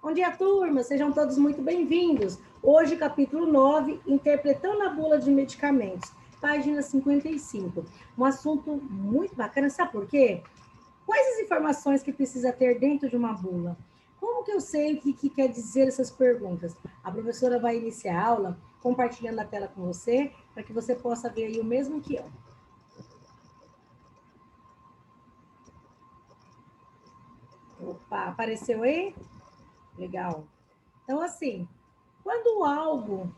Bom dia, turma! Sejam todos muito bem-vindos. Hoje, capítulo 9, Interpretando a Bula de Medicamentos, página 55. Um assunto muito bacana, sabe por quê? Quais as informações que precisa ter dentro de uma bula? Como que eu sei o que quer dizer essas perguntas? A professora vai iniciar a aula compartilhando a tela com você, para que você possa ver aí o mesmo que eu. Opa, apareceu aí? Legal. Então, assim, quando algo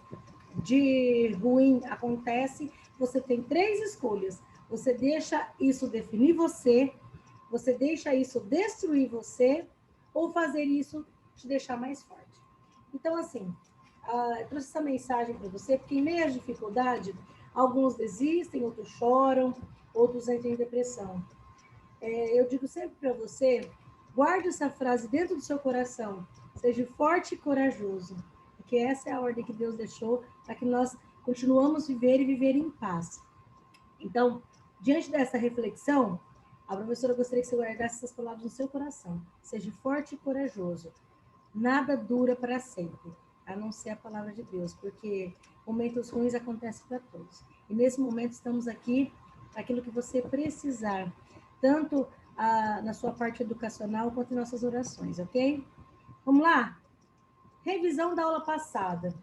de ruim acontece, você tem três escolhas. Você deixa isso definir você, você deixa isso destruir você, ou fazer isso te deixar mais forte. Então, assim, eu trouxe essa mensagem para você, porque em meio à dificuldade, alguns desistem, outros choram, outros entram em depressão. Eu digo sempre para você, guarde essa frase dentro do seu coração. Seja forte e corajoso. Porque essa é a ordem que Deus deixou para que nós continuamos a viver e viver em paz. Então, diante dessa reflexão, a professora gostaria que você guardasse essas palavras no seu coração. Seja forte e corajoso. Nada dura para sempre, a não ser a palavra de Deus, porque momentos ruins acontecem para todos. E nesse momento estamos aqui para aquilo que você precisar, tanto na sua parte educacional quanto em nossas orações, ok? Vamos lá? Revisão da aula passada.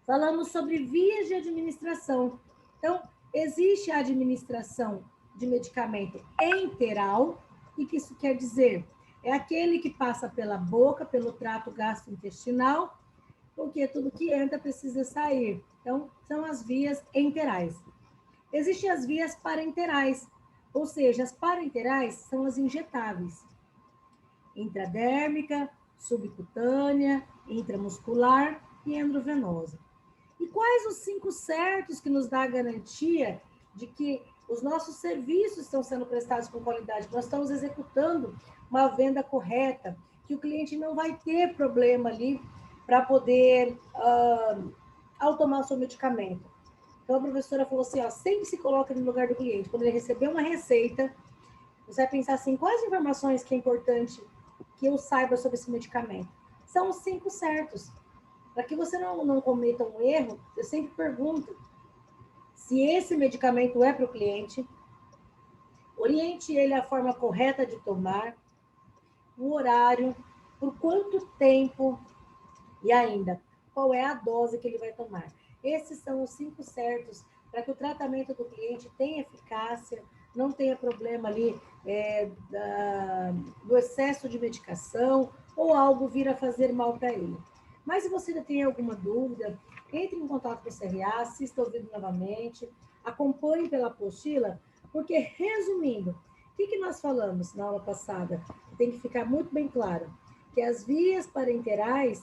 Falamos sobre vias de administração. Então, existe a administração de medicamento enteral. O que isso quer dizer? É aquele que passa pela boca, pelo trato gastrointestinal, porque tudo que entra precisa sair. Então, são as vias enterais. Existem as vias parenterais, ou seja, as parenterais são as injetáveis. Intradérmica, subcutânea, intramuscular e endovenosa. E quais os 5 certos que nos dá a garantia de que os nossos serviços estão sendo prestados com qualidade, que nós estamos executando uma venda correta, que o cliente não vai ter problema ali para poder, ao tomar o seu medicamento. Então, a professora falou assim, sempre se coloca no lugar do cliente. Quando ele receber uma receita, você vai pensar assim, quais informações que é importante que eu saiba sobre esse medicamento? São os 5 certos. Para que você não cometa um erro, eu sempre pergunto se esse medicamento é para o cliente, oriente ele a forma correta de tomar, o horário, por quanto tempo e ainda qual é a dose que ele vai tomar. Esses são os 5 certos para que o tratamento do cliente tenha eficácia, não tenha problema ali do excesso de medicação ou algo vir a fazer mal para ele. Mas se você ainda tem alguma dúvida, entre em contato com o CRA, assista o vídeo novamente, acompanhe pela apostila, porque, resumindo, o que nós falamos na aula passada? Tem que ficar muito bem claro que as vias parenterais,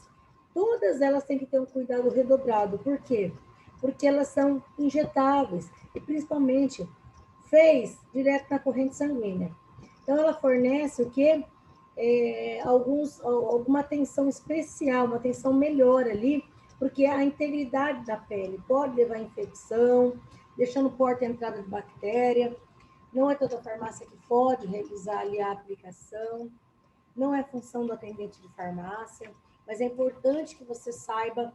todas elas têm que ter um cuidado redobrado. Por quê? Porque elas são injetáveis e, principalmente, fez direto na corrente sanguínea. Então, ela fornece o quê? Alguma atenção especial, uma atenção melhor ali, porque a integridade da pele pode levar a infecção, deixando porta a entrada de bactéria. Não é toda farmácia que pode realizar ali a aplicação, não é função do atendente de farmácia, mas é importante que você saiba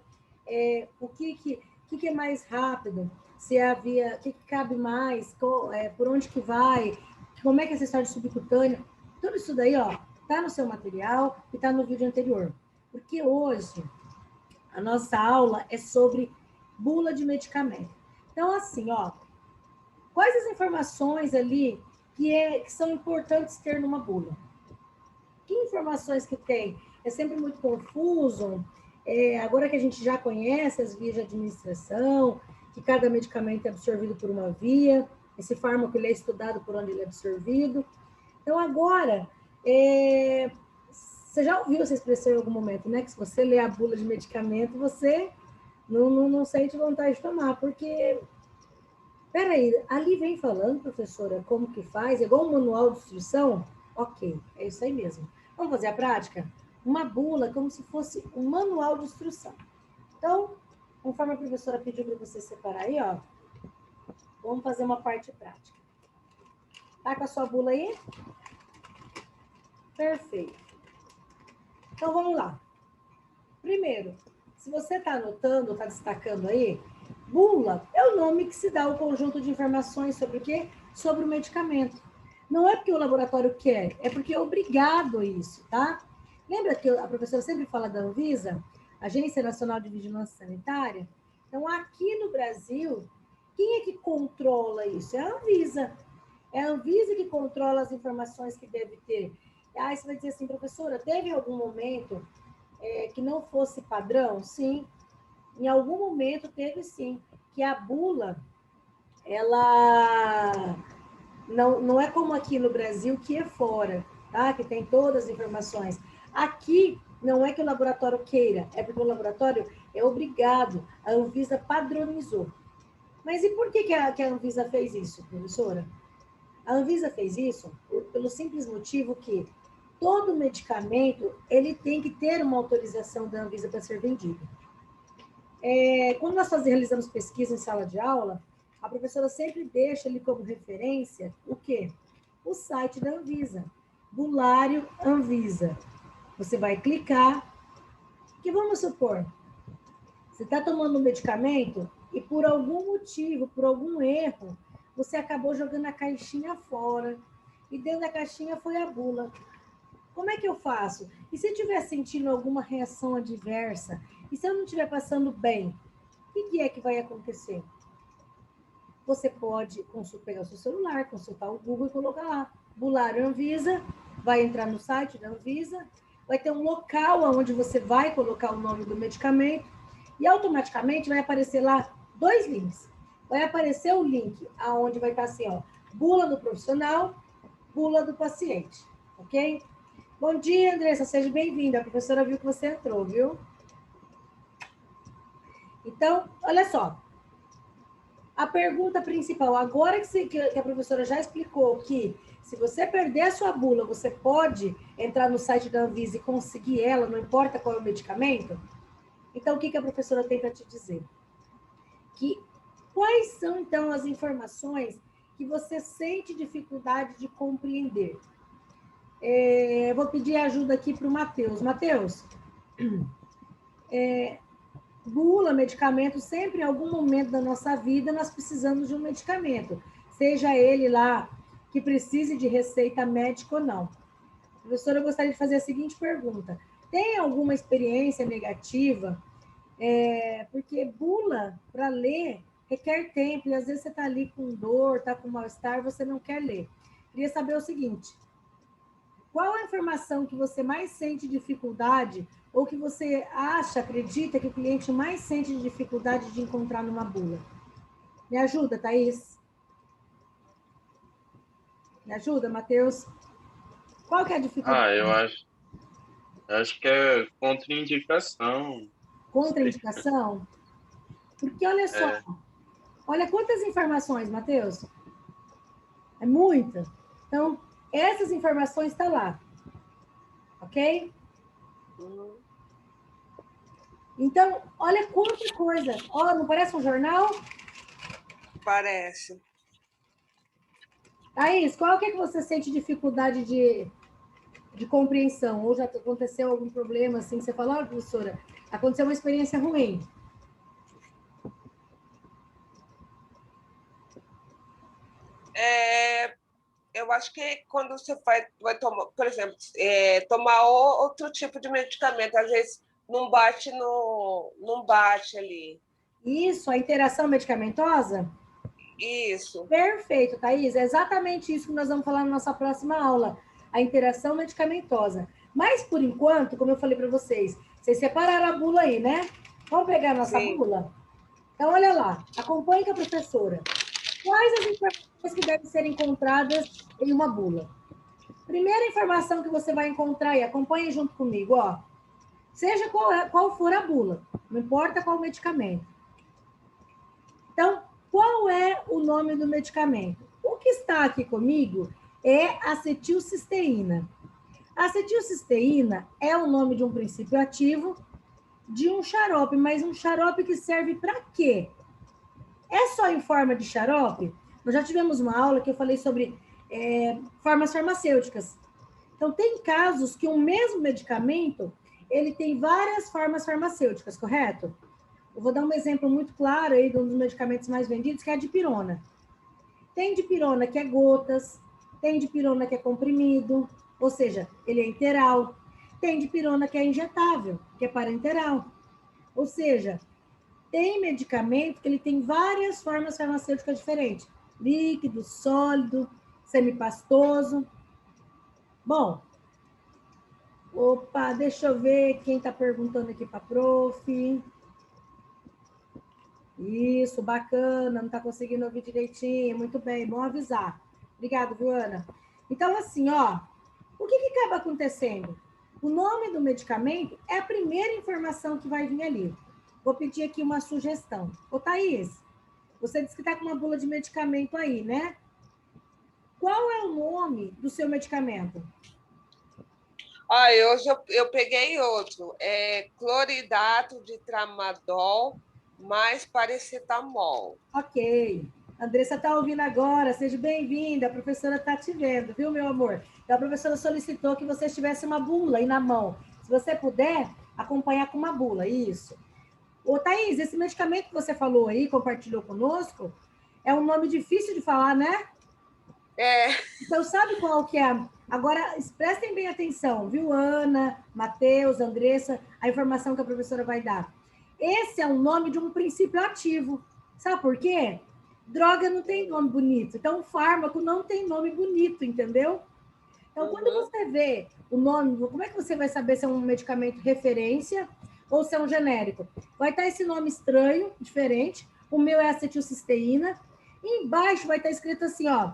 o que é mais rápido, se é a via, o que cabe mais, por onde que vai, como é que é essa história de subcutânea. Tudo isso daí, está no seu material e está no vídeo anterior. Porque hoje a nossa aula é sobre bula de medicamento. Então, assim, quais as informações ali que são importantes ter numa bula? Que informações que tem? É sempre muito confuso. Agora que a gente já conhece as vias de administração, que cada medicamento é absorvido por uma via, esse fármaco ele é estudado por onde ele é absorvido. Então, agora, você já ouviu essa expressão em algum momento, né? Que se você lê a bula de medicamento, você não sente vontade de tomar, porque... Peraí, ali vem falando, professora, como que faz? É igual um manual de instrução? Ok, é isso aí mesmo. Vamos fazer a prática? Uma bula como se fosse um manual de instrução. Então, conforme a professora pediu para você separar aí, vamos fazer uma parte prática. Tá com a sua bula aí? Perfeito. Então, vamos lá. Primeiro, se você está anotando, está destacando aí, bula é o nome que se dá ao conjunto de informações sobre o quê? Sobre o medicamento. Não é porque o laboratório quer, é porque é obrigado a isso, tá? Lembra que a professora sempre fala da Anvisa, Agência Nacional de Vigilância Sanitária? Então, aqui no Brasil, quem é que controla isso? É a Anvisa. É a Anvisa que controla as informações que deve ter. Aí você vai dizer assim, professora, teve algum momento que não fosse padrão? Sim, em algum momento teve sim, que a bula, ela não é como aqui no Brasil, que é fora, tá? Que tem todas as informações. Aqui, não é que o laboratório queira, é porque o laboratório é obrigado, a Anvisa padronizou. Mas e por que a Anvisa fez isso, professora? A Anvisa fez isso pelo simples motivo que todo medicamento ele tem que ter uma autorização da Anvisa para ser vendido. Quando nós realizamos pesquisa em sala de aula, a professora sempre deixa ali como referência o quê? O site da Anvisa, Bulário Anvisa. Você vai clicar, que vamos supor, você está tomando um medicamento e por algum motivo, por algum erro, você acabou jogando a caixinha fora e dentro da caixinha foi a bula. Como é que eu faço? E se eu estiver sentindo alguma reação adversa? E se eu não estiver passando bem? O que é que vai acontecer? Você pode pegar o seu celular, consultar o Google e colocar lá. Bular Anvisa, vai entrar no site da Anvisa, vai ter um local onde você vai colocar o nome do medicamento e automaticamente vai aparecer lá 2 links. Vai aparecer o link aonde vai estar assim, ó, bula do profissional, bula do paciente, ok? Bom dia, Andressa, seja bem-vinda. A professora viu que você entrou, viu? Então, olha só. A pergunta principal, agora que a professora já explicou que se você perder a sua bula, você pode entrar no site da Anvisa e conseguir ela, não importa qual é o medicamento. Então, o que a professora tem para te dizer? Quais são, então, as informações que você sente dificuldade de compreender? Vou pedir ajuda aqui para o Matheus. Matheus, bula, medicamento, sempre em algum momento da nossa vida nós precisamos de um medicamento, seja ele lá que precise de receita médica ou não. Professora, eu gostaria de fazer a seguinte pergunta: tem alguma experiência negativa? Porque bula, para ler, requer tempo, e às vezes você está ali com dor, está com mal-estar, você não quer ler. Queria saber o seguinte: qual a informação que você mais sente dificuldade ou que você acha, acredita que o cliente mais sente dificuldade de encontrar numa bula? Me ajuda, Thaís? Me ajuda, Matheus? Qual que é a dificuldade? Eu acho que é contraindicação. Contraindicação? Porque olha só, É, olha quantas informações, Matheus. É muita. Então, essas informações estão lá. Ok? Então, olha quanta coisa. Ó, não parece um jornal? Parece. Thaís, qual que é que você sente dificuldade de compreensão? Ou já aconteceu algum problema assim? Você fala, professora, aconteceu uma experiência ruim. Eu acho que quando você vai tomar, por exemplo, tomar outro tipo de medicamento, às vezes não bate ali. Isso, a interação medicamentosa? Isso. Perfeito, Thaís. É exatamente isso que nós vamos falar na nossa próxima aula, a interação medicamentosa. Mas, por enquanto, como eu falei para vocês separaram a bula aí, né? Vamos pegar a nossa Sim. bula? Então, olha lá, acompanhe com a professora. Quais as informações que devem ser encontradas em uma bula? Primeira informação que você vai encontrar aí, acompanhe junto comigo, ó. Seja qual for a bula, não importa qual medicamento. Então, qual é o nome do medicamento? O que está aqui comigo é acetilcisteína. A acetilcisteína é o nome de um princípio ativo de um xarope, mas um xarope que serve para quê? É só em forma de xarope? Nós já tivemos uma aula que eu falei sobre formas farmacêuticas. Então, tem casos que o mesmo medicamento, ele tem várias formas farmacêuticas, correto? Eu vou dar um exemplo muito claro aí de um dos medicamentos mais vendidos, que é a dipirona. Tem dipirona que é gotas, tem dipirona que é comprimido, ou seja, ele é interal. Tem dipirona que é injetável, que é parenteral. Ou seja, tem medicamento que ele tem várias formas farmacêuticas diferentes. Líquido, sólido, semipastoso. Bom, opa, deixa eu ver quem está perguntando aqui para a prof. Isso, bacana, não está conseguindo ouvir direitinho. Muito bem, bom avisar. Obrigado, viu, Ana? Então, assim, ó, o que acaba acontecendo? O nome do medicamento é a primeira informação que vai vir ali. Vou pedir aqui uma sugestão. Ô, Thaís, você disse que está com uma bula de medicamento aí, né? Qual é o nome do seu medicamento? Hoje eu peguei outro. É cloridato de tramadol mais paracetamol. Ok. Andressa está ouvindo agora, seja bem-vinda. A professora está te vendo, viu, meu amor? Então, a professora solicitou que você tivesse uma bula aí na mão. Se você puder, acompanhar com uma bula, isso. Ô, Thaís, esse medicamento que você falou aí, compartilhou conosco, é um nome difícil de falar, né? É. Então, sabe qual que é? Agora, prestem bem atenção, viu, Ana, Matheus, Andressa, a informação que a professora vai dar. Esse é o nome de um princípio ativo. Sabe por quê? Droga não tem nome bonito. Então, fármaco não tem nome bonito, entendeu? Então, quando você vê o nome, como é que você vai saber se é um medicamento referência ou se é um genérico? Vai estar esse nome estranho, diferente. O meu é acetilcisteína. E embaixo vai estar escrito assim, ó,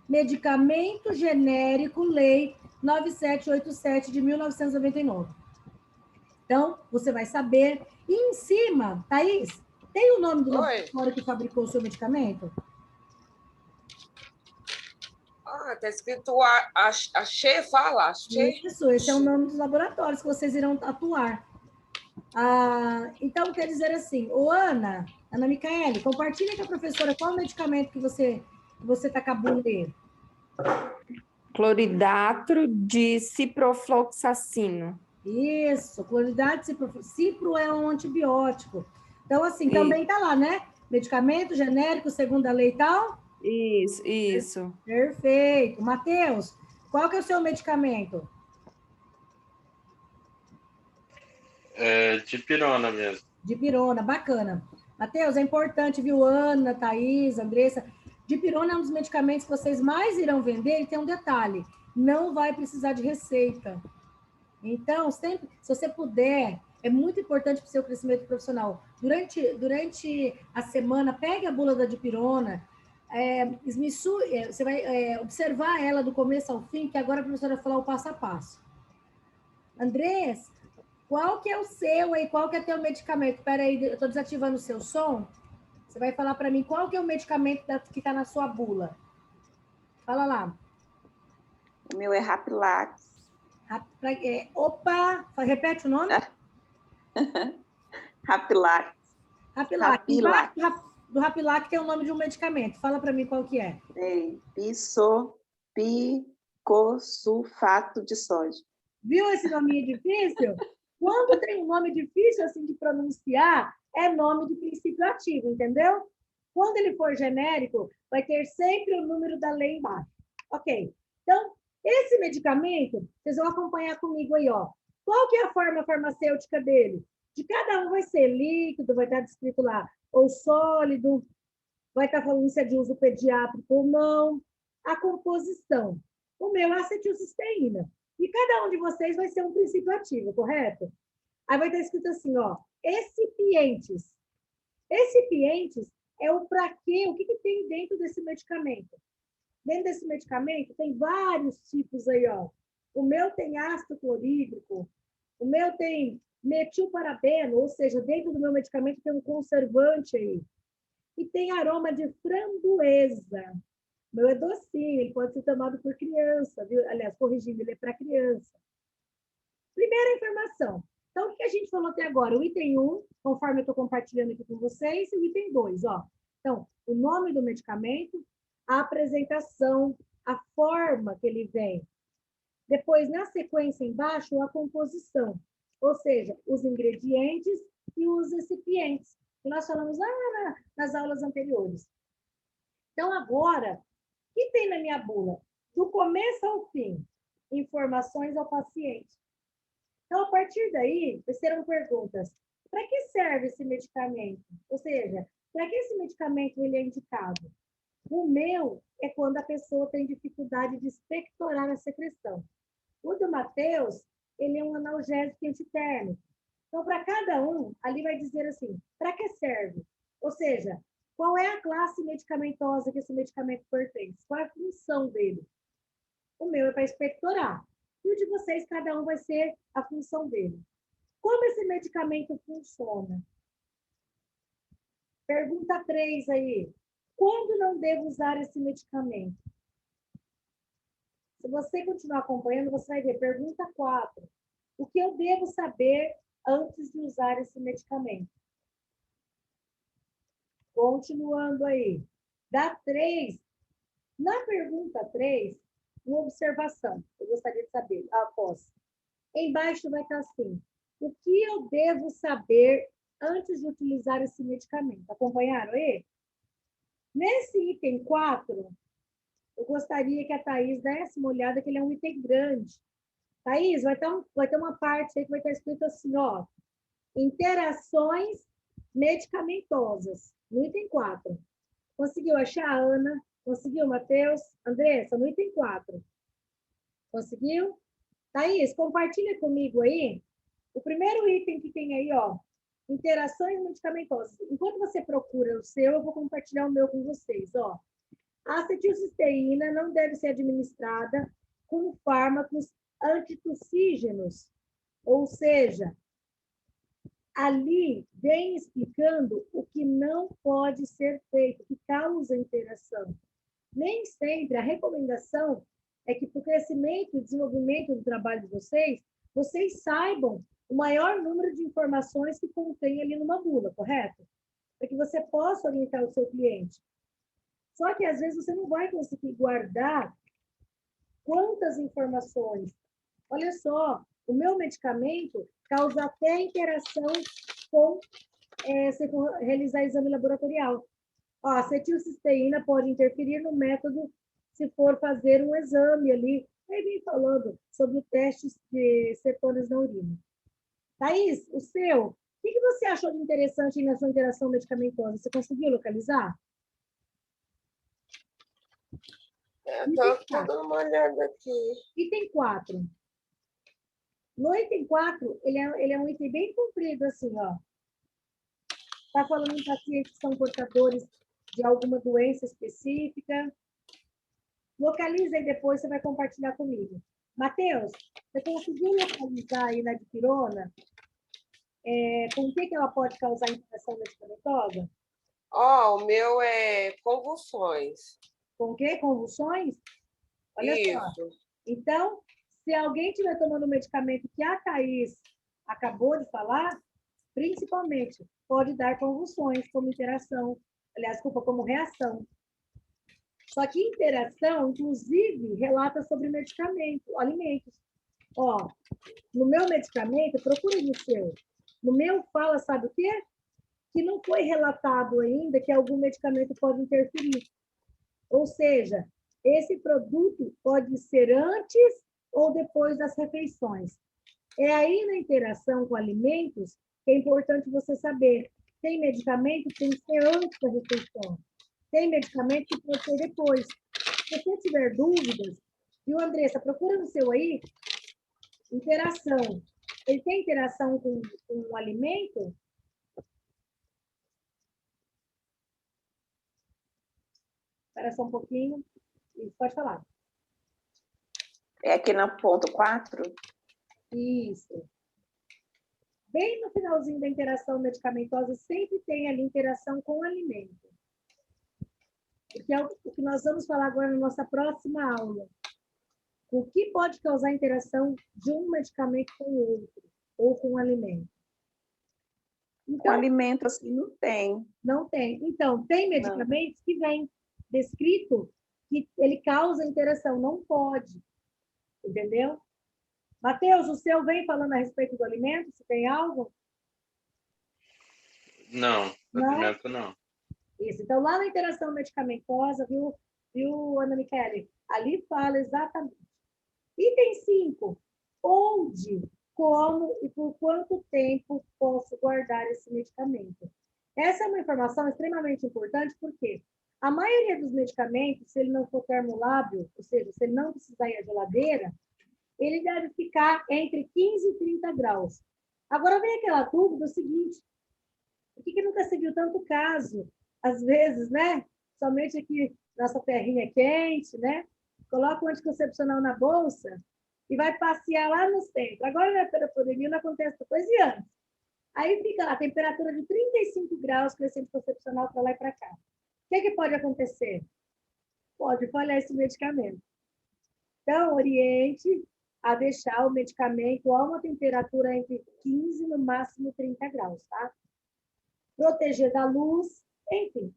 medicamento genérico lei 9787 de 1999. Então, você vai saber. E em cima, Thaís, tem o nome do laboratório que fabricou o seu medicamento? Tá escrito Axê, fala? Axê? Isso, esse é o nome dos laboratórios que vocês irão atuar. Então, quer dizer assim, Ana Micaele, compartilha com a professora qual o medicamento que você está acabando de Cloridato de ciprofloxacino. Isso, cloridato de cipro é um antibiótico. Então, assim, também está lá, né? Medicamento genérico, segundo a lei e tal? Isso. Perfeito. Matheus, qual que é o seu medicamento? É dipirona mesmo. Dipirona, bacana. Matheus, é importante, viu? Ana, Thaís, Andressa. Dipirona é um dos medicamentos que vocês mais irão vender e tem um detalhe: não vai precisar de receita. Então, sempre, se você puder, é muito importante para o seu crescimento profissional. Durante a semana, pegue a bula da dipirona, você vai observar ela do começo ao fim, que agora a professora vai falar o passo a passo. Andrés, qual que é o seu aí? Qual que é o teu medicamento? Espera aí, eu estou desativando o seu som. Você vai falar para mim qual que é o medicamento que está na sua bula. Fala lá. O meu é Rapilax. Opa, repete o nome? Rapilax. Rapilac. Embaixo do Rapilac tem o nome de um medicamento. Fala para mim qual que é. Bisulfato de sódio. Viu esse nome difícil? Quando tem um nome difícil assim de pronunciar, é nome de princípio ativo, entendeu? Quando ele for genérico, vai ter sempre o número da lei embaixo. Ok. Então, esse medicamento, vocês vão acompanhar comigo aí, ó. Qual que é a forma farmacêutica dele? De cada um vai ser líquido, vai estar descrito lá, ou sólido, vai estar falando se é de uso pediátrico ou não. A composição. O meu é acetilcisteína. E cada um de vocês vai ser um princípio ativo, correto? Aí vai estar escrito assim, ó, excipientes. Excipientes é o para quê, o que tem dentro desse medicamento. Dentro desse medicamento tem vários tipos aí, ó. O meu tem ácido clorídrico, o meu tem metilparabeno, ou seja, dentro do meu medicamento tem um conservante aí. E tem aroma de framboesa. O meu é docinho, ele pode ser tomado por criança, viu? Aliás, corrigindo, ele é para criança. Primeira informação. Então, o que a gente falou até agora? O item 1, conforme eu estou compartilhando aqui com vocês, e o item 2, ó. Então, o nome do medicamento, a apresentação, a forma que ele vem. Depois, na sequência embaixo, a composição. ou seja, os ingredientes e os recipientes, que nós falamos lá nas aulas anteriores. Então, agora, o que tem na minha bula? Do começo ao fim, informações ao paciente. Então, a partir daí, serão perguntas. Para que serve esse medicamento? Ou seja, para que esse medicamento ele é indicado? O meu é quando a pessoa tem dificuldade de expectorar a secreção. O do Matheus, ele é um analgésico antitérmico. Então, para cada um, ali vai dizer assim, para que serve? Ou seja, qual é a classe medicamentosa que esse medicamento pertence? Qual é a função dele? O meu é para expectorar. E o de vocês, cada um vai ser a função dele. Como esse medicamento funciona? Pergunta 3 aí. Quando não devo usar esse medicamento? Se você continuar acompanhando, você vai ver. Pergunta 4. O que eu devo saber antes de usar esse medicamento? Continuando aí. Da 3. Na pergunta 3, uma observação. Eu gostaria de saber, após. Embaixo vai estar assim. O que eu devo saber antes de utilizar esse medicamento? Acompanharam aí? Nesse item 4, eu gostaria que a Thaís desse uma olhada, que ele é um item grande. Thaís, vai ter uma parte aí que vai estar escrito assim, ó. Interações medicamentosas. No item 4. Conseguiu achar, Ana? Conseguiu, Matheus? Andressa, no item 4. Conseguiu? Thaís, compartilha comigo aí. O primeiro item que tem aí, ó. Interações medicamentosas. Enquanto você procura o seu, eu vou compartilhar o meu com vocês, ó. A acetilcisteína não deve ser administrada com fármacos antitussígenos, ou seja, ali vem explicando o que não pode ser feito, que causa interação. Nem sempre a recomendação é que para o crescimento e desenvolvimento do trabalho de vocês saibam o maior número de informações que contém ali numa bula, correto? Para que você possa orientar o seu cliente. Só que, às vezes, você não vai conseguir guardar quantas informações. Olha só, o meu medicamento causa até interação com se for realizar exame laboratorial. Ó, a acetilcisteína pode interferir no método se for fazer um exame ali. Aí vem falando sobre o teste de cetonas na urina. Thaís, o seu, o que você achou de interessante na sua interação medicamentosa? Você conseguiu localizar? Estou dando uma olhada aqui. Item 4. No item 4, ele é um item bem comprido, assim, ó. Está falando em pacientes que são portadores de alguma doença específica. Localiza aí depois, você vai compartilhar comigo. Matheus, você conseguiu localizar aí na dipirona com o que ela pode causar interação medicamentosa? Ó, o meu é convulsões. Com o quê? Convulsões? Olha Isso. só. Então, se alguém estiver tomando o medicamento que a Thaís acabou de falar, principalmente, pode dar convulsões como interação, aliás, como reação. Só que interação, inclusive, relata sobre medicamento, alimentos. Ó, no meu medicamento, procura no seu. No meu fala, sabe o quê? Que não foi relatado ainda que algum medicamento pode interferir. Ou seja, esse produto pode ser antes ou depois das refeições. É aí na interação com alimentos que é importante você saber. Tem medicamento que tem que ser antes da refeição. Tem medicamento que pode ser depois. Se você tiver dúvidas, viu, Andressa, procura no seu aí, interação. Ele tem interação com o alimento? Espera só um pouquinho. Isso, pode falar. É aqui no ponto 4? Isso. Bem no finalzinho da interação medicamentosa, sempre tem ali interação com o alimento. Que é o que nós vamos falar agora na nossa próxima aula. O que pode causar interação de um medicamento com o outro, ou com o alimento? Com alimento, assim, não tem. Não tem. Então, tem medicamentos que vem descrito que ele causa interação. Não pode. Entendeu? Matheus, o seu vem falando a respeito do alimento? Se tem algo? Não, Não? alimento não. Isso. Então, lá na interação medicamentosa, viu, Ana Michele? Ali fala exatamente. Item 5. Onde, como e por quanto tempo posso guardar esse medicamento? Essa é uma informação extremamente importante, porque a maioria dos medicamentos, se ele não for termolábil, ou seja, se ele não precisar ir à geladeira, ele deve ficar entre 15 e 30 graus. Agora vem aquela dúvida, o seguinte, por que nunca se viu tanto caso? Às vezes, né? Somente aqui, nossa terrinha quente, né? Coloca o anticoncepcional na bolsa e vai passear lá no centro. Agora, na época da pandemia, não acontece depois de anos. Aí fica lá, temperatura de 35 graus com esse anticoncepcional para lá e para cá. O que pode acontecer? Pode falhar esse medicamento. Então, oriente a deixar o medicamento a uma temperatura entre 15 no máximo 30 graus, tá? Proteger da luz, enfim.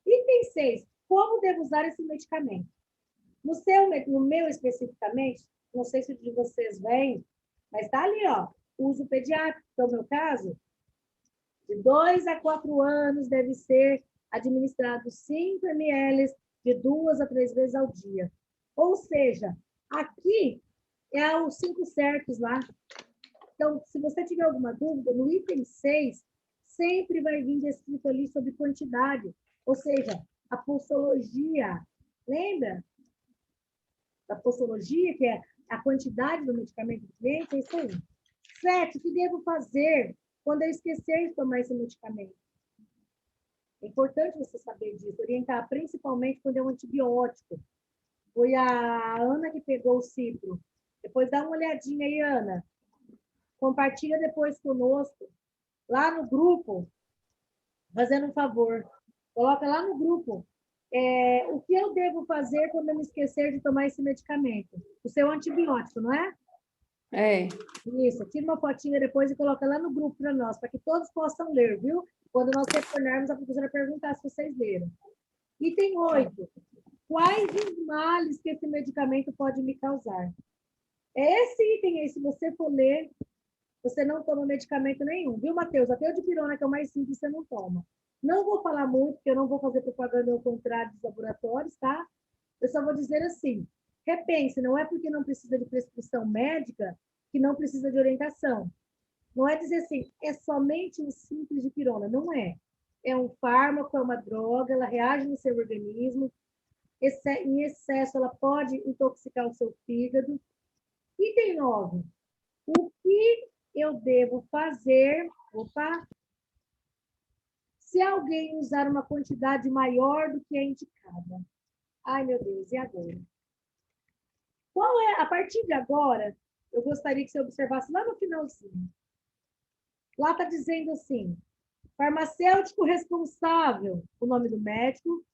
Item 6. Como devo usar esse medicamento? No meu especificamente, não sei se o de vocês vem, mas está ali, ó, uso pediátrico, no meu caso, de 2 a 4 anos deve ser administrado 5 ml de 2 a 3 vezes ao dia. Ou seja, aqui é os 5 certos lá. Então, se você tiver alguma dúvida, no item 6, sempre vai vir descrito ali sobre quantidade. Ou seja, a posologia. Lembra? Da posologia, que é a quantidade do medicamento do cliente, é isso aí. 7, o que devo fazer quando eu esquecer de tomar esse medicamento? É importante você saber disso, orientar principalmente quando é um antibiótico. Foi a Ana que pegou o cipro. Depois dá uma olhadinha aí, Ana. Compartilha depois conosco, lá no grupo, fazendo um favor. Coloca lá no grupo o que eu devo fazer quando eu me esquecer de tomar esse medicamento. O seu antibiótico, não é? É. Isso, tira uma fotinha depois e coloca lá no grupo para nós, para que todos possam ler, viu? Quando nós retornarmos, a professora perguntar se vocês leram. Item 8. Quais os males que esse medicamento pode me causar? Esse item aí, se você for ler, você não toma medicamento nenhum, viu, Matheus? Até o dipirona, que é o mais simples, você não toma. Não vou falar muito, porque eu não vou fazer propaganda ao contrário dos laboratórios, tá? Eu só vou dizer assim, repense, não é porque não precisa de prescrição médica que não precisa de orientação. Não é dizer assim, é somente um simples dipirona, não é. É um fármaco, é uma droga, ela reage no seu organismo, em excesso ela pode intoxicar o seu fígado. Item 9. O que eu devo fazer, se alguém usar uma quantidade maior do que é indicada? Ai, meu Deus, e agora? A partir de agora, eu gostaria que você observasse lá no finalzinho. Lá está dizendo assim, farmacêutico responsável, o nome do médico,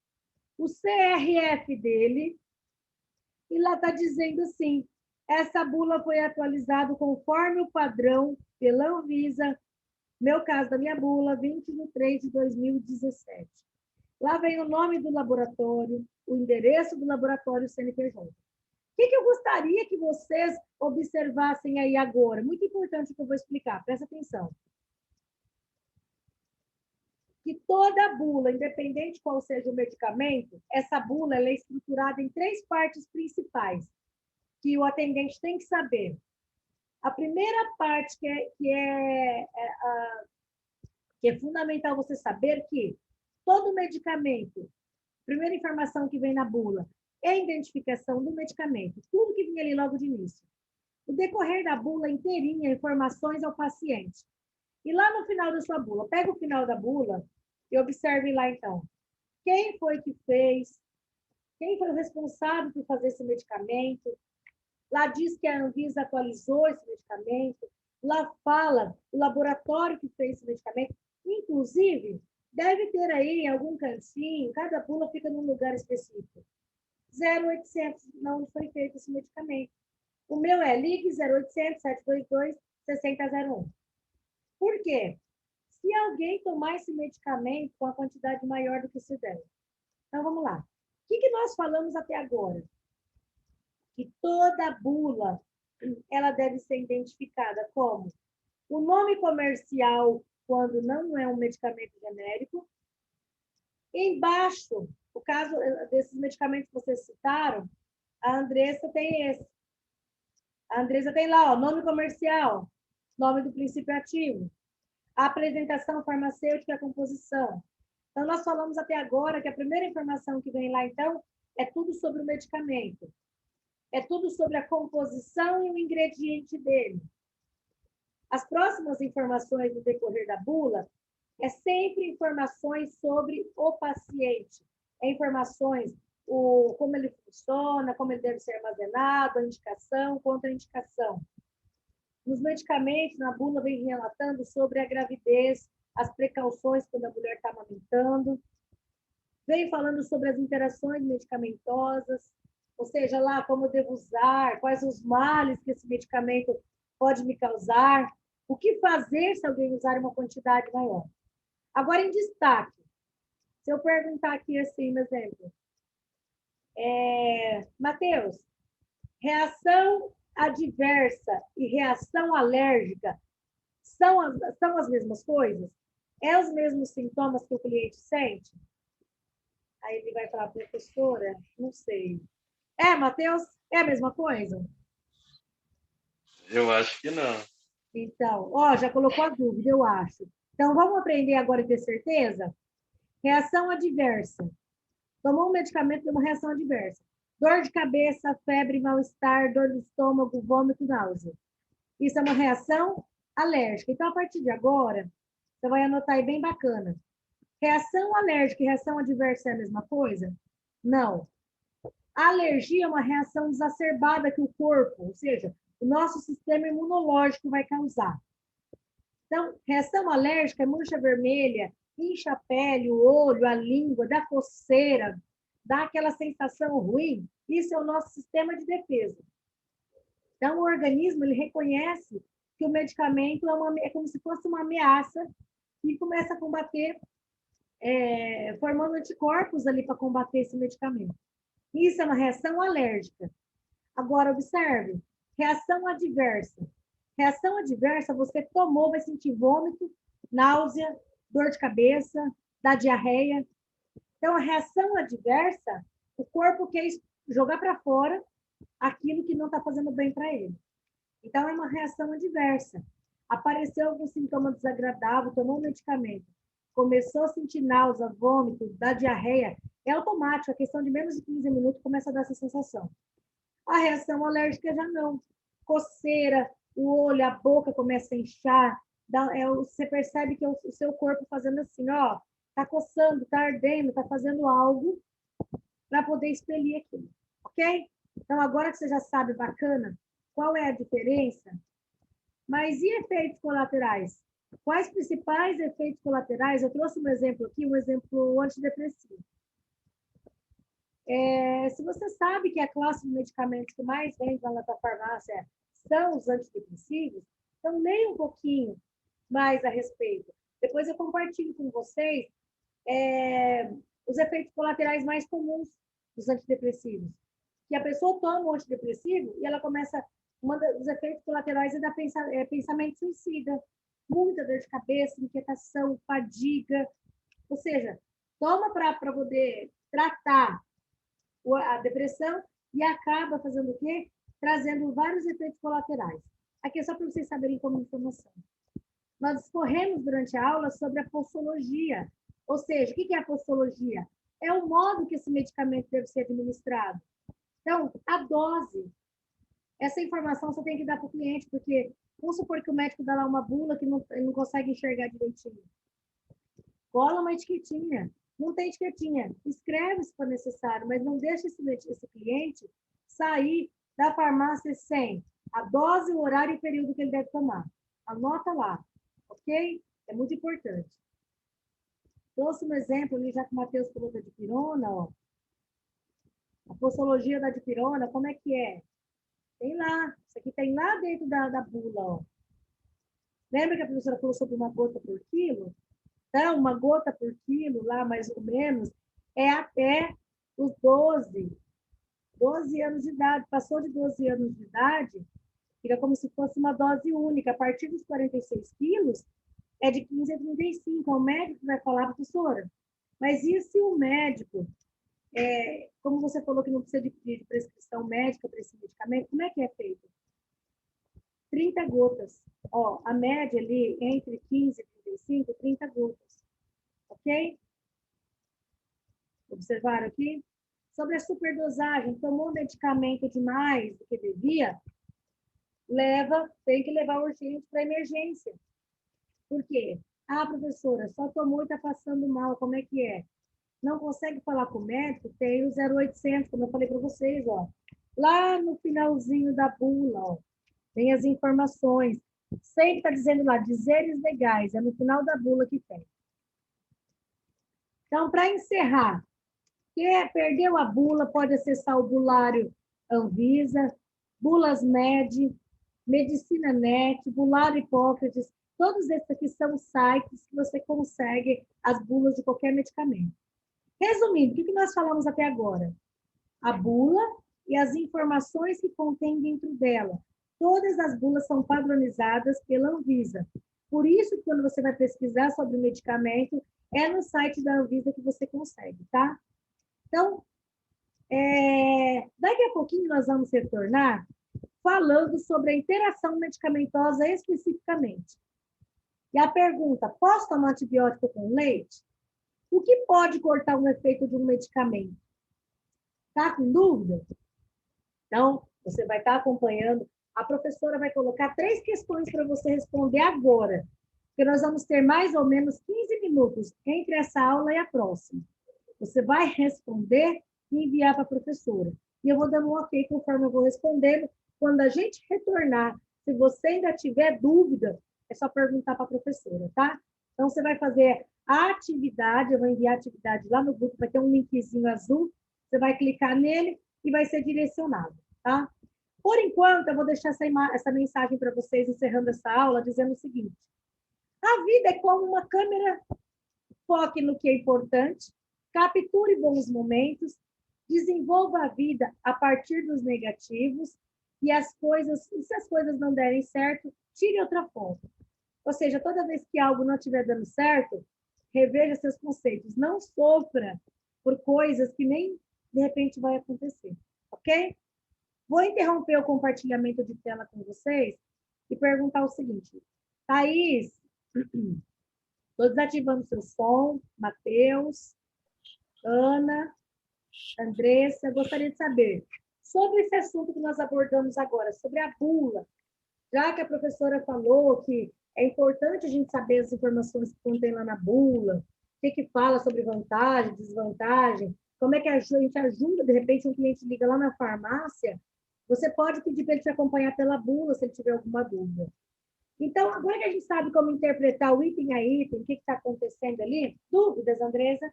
o CRF dele, e lá está dizendo assim, essa bula foi atualizada conforme o padrão pela Anvisa, meu caso da minha bula, 20/3/2017. Lá vem o nome do laboratório, o endereço do laboratório, o CNPJ. O que eu gostaria que vocês observassem aí agora? Muito importante o que eu vou explicar, presta atenção. Que toda bula, independente qual seja o medicamento, essa bula ela é estruturada em 3 partes principais, que o atendente tem que saber. A primeira parte que é fundamental você saber que todo medicamento, primeira informação que vem na bula, é a identificação do medicamento, tudo que vem ali logo de início. O decorrer da bula inteirinha, informações ao paciente. E lá no final da sua bula, pega o final da bula e observe lá então. Quem foi que fez? Quem foi o responsável por fazer esse medicamento? Lá diz que a Anvisa atualizou esse medicamento. Lá fala o laboratório que fez esse medicamento. Inclusive, deve ter aí em algum cantinho, cada bula fica num lugar específico. 0800, não foi feito esse medicamento. O meu é ligue 0800 722 6001. Por quê? Se alguém tomar esse medicamento com a quantidade maior do que se deve. Então, vamos lá. O que nós falamos até agora? Que toda bula ela deve ser identificada como o nome comercial, quando não é um medicamento genérico. Embaixo, o caso desses medicamentos que vocês citaram, a Andressa tem esse. A Andressa tem lá, ó, nome comercial, nome do princípio ativo, a apresentação farmacêutica e a composição. Então, nós falamos até agora que a primeira informação que vem lá, então, é tudo sobre o medicamento. É tudo sobre a composição e o ingrediente dele. As próximas informações no decorrer da bula é sempre informações sobre o paciente. É informações, como ele funciona, como ele deve ser armazenado, a indicação, contraindicação. Nos medicamentos, na bula vem relatando sobre a gravidez, as precauções quando a mulher está amamentando. Vem falando sobre as interações medicamentosas, ou seja, lá como eu devo usar, quais os males que esse medicamento pode me causar, o que fazer se alguém usar uma quantidade maior. Agora, em destaque, se eu perguntar aqui assim, no exemplo, Matheus, reação adversa e reação alérgica são as mesmas coisas? É os mesmos sintomas que o cliente sente? Aí ele vai falar, professora, não sei. Matheus, é a mesma coisa? Eu acho que não. Então, já colocou a dúvida, eu acho. Então, vamos aprender agora e ter certeza? Reação adversa. Tomou um medicamento de uma reação adversa. Dor de cabeça, febre, mal-estar, dor no estômago, vômito, náusea. Isso é uma reação alérgica. Então, a partir de agora, você vai anotar aí bem bacana. Reação alérgica e reação adversa é a mesma coisa? Não. A alergia é uma reação exacerbada que o corpo, ou seja, o nosso sistema imunológico vai causar. Então, reação alérgica é mancha vermelha, incha a pele, o olho, a língua, dá coceira, dá aquela sensação ruim. Isso é o nosso sistema de defesa. Então, o organismo ele reconhece que o medicamento é como se fosse uma ameaça e começa a combater, formando anticorpos ali para combater esse medicamento. Isso é uma reação alérgica. Agora, observe, reação adversa. Reação adversa, você tomou, vai sentir vômito, náusea, dor de cabeça, dá diarreia. Então, a reação adversa, o corpo quer jogar para fora aquilo que não está fazendo bem para ele. Então, é uma reação adversa. Apareceu algum sintoma desagradável, tomou um medicamento, começou a sentir náusea, vômito, dá diarreia, é automático, a questão de menos de 15 minutos começa a dar essa sensação. A reação alérgica já não. Coceira, o olho, a boca começa a inchar, você percebe que é o seu corpo fazendo assim, ó, tá coçando, tá ardendo, tá fazendo algo para poder expelir aquilo, ok? Então, agora que você já sabe, bacana, qual é a diferença? Mas e efeitos colaterais? Quais principais efeitos colaterais? Eu trouxe um exemplo aqui, um exemplo antidepressivo. Se você sabe que a classe de medicamentos que mais vende lá na tua farmácia são os antidepressivos, então leia um pouquinho mais a respeito. Depois eu compartilho com vocês os efeitos colaterais mais comuns dos antidepressivos. Que a pessoa toma um antidepressivo e ela começa... Um dos efeitos colaterais é dar pensamento suicida. Muita dor de cabeça, inquietação, fadiga. Ou seja, toma para poder tratar a depressão e acaba fazendo o quê? Trazendo vários efeitos colaterais. Aqui é só para vocês saberem como informação. Nós discorremos durante a aula sobre a postologia. Ou seja, o que é a postologia? É o modo que esse medicamento deve ser administrado. Então, a dose. Essa informação você tem que dar para o cliente, porque vamos supor que o médico dá lá uma bula que ele não consegue enxergar direitinho. Cola uma etiquetinha. Não tem etiquetinha. Escreve se for necessário, mas não deixe esse cliente sair da farmácia sem a dose, o horário e o período que ele deve tomar. Anota lá, ok? É muito importante. Trouxe um exemplo ali, já que o Matheus falou da dipirona, ó. A postologia da dipirona, como é que é? Tem lá. Isso aqui tem lá dentro da bula, ó. Lembra que a professora falou sobre uma gota por quilo? Então, uma gota por quilo, lá mais ou menos, é até os 12 anos de idade. Passou de 12 anos de idade, Fica como se fosse uma dose única. A partir dos 46 quilos, é de 15 a 35. É o médico que vai falar, professora. Mas e se o médico, como você falou que não precisa de prescrição médica para esse medicamento, como é que é feito? 30 gotas. Ó, a média ali, entre 15 e 35, 30 gotas. Ok? Observaram aqui? Sobre a superdosagem, tomou medicamento demais do que devia, tem que levar urgente para emergência. Por quê? Ah, professora, só tomou e está passando mal, como é que é? Não consegue falar com o médico? Tem o 0800, como eu falei para vocês, ó. Lá no finalzinho da bula, ó, tem as informações. Sempre está dizendo lá, dizeres legais, é no final da bula que tem. Então, para encerrar, quem perdeu a bula pode acessar o bulário Anvisa, Bulas Med, Medicina Net, Bulário Hipócrates, todos esses aqui são sites que você consegue as bulas de qualquer medicamento. Resumindo, o que nós falamos até agora? A bula e as informações que contém dentro dela. Todas as bulas são padronizadas pela Anvisa. Por isso que quando você vai pesquisar sobre o medicamento, é no site da Anvisa que você consegue, tá? Então, daqui a pouquinho nós vamos retornar falando sobre a interação medicamentosa especificamente. E a pergunta, posso tomar antibiótico com leite? O que pode cortar o efeito de um medicamento? Tá com dúvida? Então, você vai estar acompanhando. A professora vai colocar 3 questões para você responder agora, porque nós vamos ter mais ou menos 15 minutos entre essa aula e a próxima. Você vai responder e enviar para a professora. E eu vou dando um ok conforme eu vou respondendo. Quando a gente retornar, se você ainda tiver dúvida, é só perguntar para a professora, tá? Então, você vai fazer a atividade, eu vou enviar a atividade lá no grupo, vai ter um linkzinho azul, você vai clicar nele e vai ser direcionado, tá? Por enquanto, eu vou deixar essa mensagem para vocês, encerrando essa aula, dizendo o seguinte. A vida é como uma câmera, foque no que é importante, capture bons momentos, desenvolva a vida a partir dos negativos e se as coisas não derem certo, tire outra foto. Ou seja, toda vez que algo não estiver dando certo, reveja seus conceitos. Não sofra por coisas que nem de repente vai acontecer, ok? Vou interromper o compartilhamento de tela com vocês e perguntar o seguinte. Thaís, estou desativando seu som. Matheus, Ana, Andressa, gostaria de saber sobre esse assunto que nós abordamos agora, sobre a bula. Já que a professora falou que é importante a gente saber as informações que contém lá na bula, o que fala sobre vantagem, desvantagem, como é que a gente ajuda, de repente, um cliente liga lá na farmácia, você pode pedir para ele te acompanhar pela bula, se ele tiver alguma dúvida. Então, agora que a gente sabe como interpretar o item a item, o que está acontecendo ali, dúvidas, Andressa?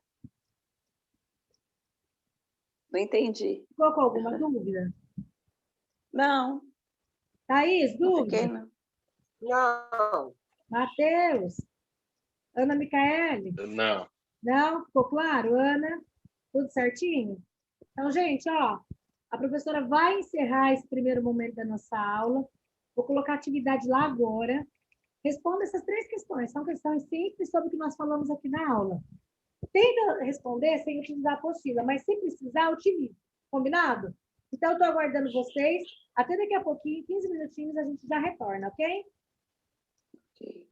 Não entendi. Ficou com alguma dúvida? Não. Thaís, dúvida? Não. Não. Matheus? Ana Micaele? Não. Não? Ficou claro, Ana? Tudo certinho? Então, gente, ó, a professora vai encerrar esse primeiro momento da nossa aula. Vou colocar a atividade lá agora. Responda essas 3 questões. São questões simples sobre o que nós falamos aqui na aula. Tenta responder sem utilizar a apostila, mas se precisar, utilize. Combinado? Então, eu estou aguardando vocês. Até daqui a pouquinho, 15 minutinhos, a gente já retorna, ok? Ok.